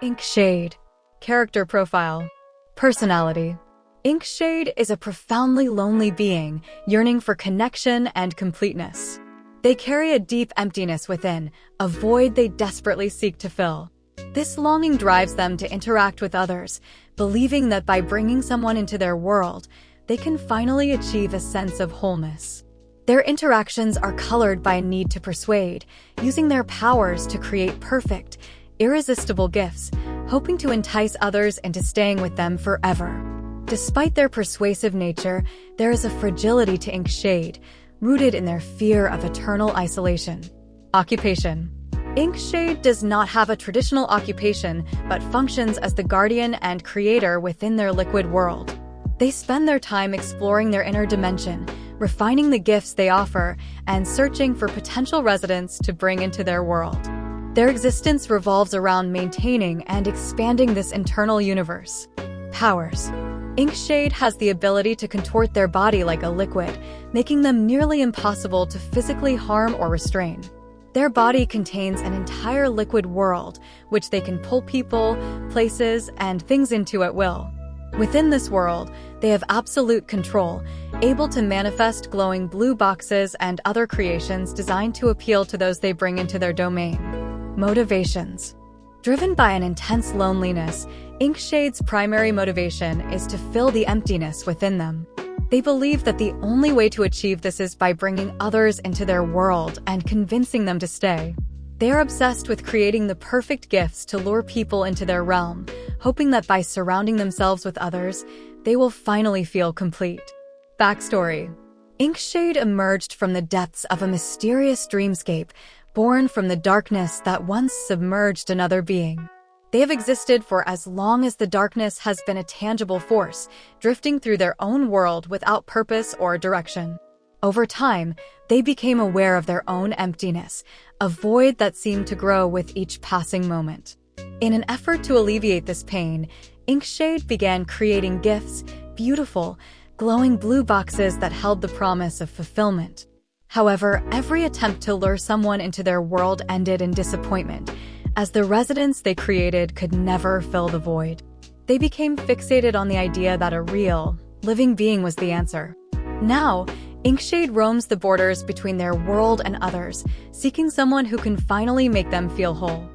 Ink shade. Character profile. Personality. Ink shade is a profoundly lonely being, yearning for connection and completeness. They carry a deep emptiness within, a void they desperately seek to fill. This longing drives them to interact with others, believing that by bringing someone into their world, they can finally achieve a sense of wholeness. Their interactions are colored by a need to persuade, using their powers to create perfect, irresistible gifts, hoping to entice others into staying with them forever. Despite their persuasive nature, there is a fragility to ink shade, rooted in their fear of eternal isolation. Occupation. Ink shade does not have a traditional occupation, but functions as the guardian and creator within their liquid world. They spend their time exploring their inner dimension, refining the gifts they offer, and searching for potential residents to bring into their world. Their existence revolves around maintaining and expanding this internal universe. Powers. Ink shade has the ability to contort their body like a liquid, making them nearly impossible to physically harm or restrain. Their body contains an entire liquid world, which they can pull people, places, and things into at will. Within this world, they have absolute control, able to manifest glowing blue boxes and other creations designed to appeal to those they bring into their domain. Motivations. Driven by an intense loneliness, ink shade's primary motivation is to fill the emptiness within them. They believe that the only way to achieve this is by bringing others into their world and convincing them to stay. They are obsessed with creating the perfect gifts to lure people into their realm, hoping that by surrounding themselves with others, they will finally feel complete. Backstory. Ink shade emerged from the depths of a mysterious dreamscape, born from the darkness that once submerged another being. They have existed for as long as the darkness has been a tangible force, drifting through their own world without purpose or direction. Over time, they became aware of their own emptiness, a void that seemed to grow with each passing moment. In an effort to alleviate this pain, ink shade began creating gifts, beautiful, glowing blue boxes that held the promise of fulfillment. However, every attempt to lure someone into their world ended in disappointment, as the residents they created could never fill the void. They became fixated on the idea that a real, living being was the answer. Now, ink shade roams the borders between their world and others, seeking someone who can finally make them feel whole.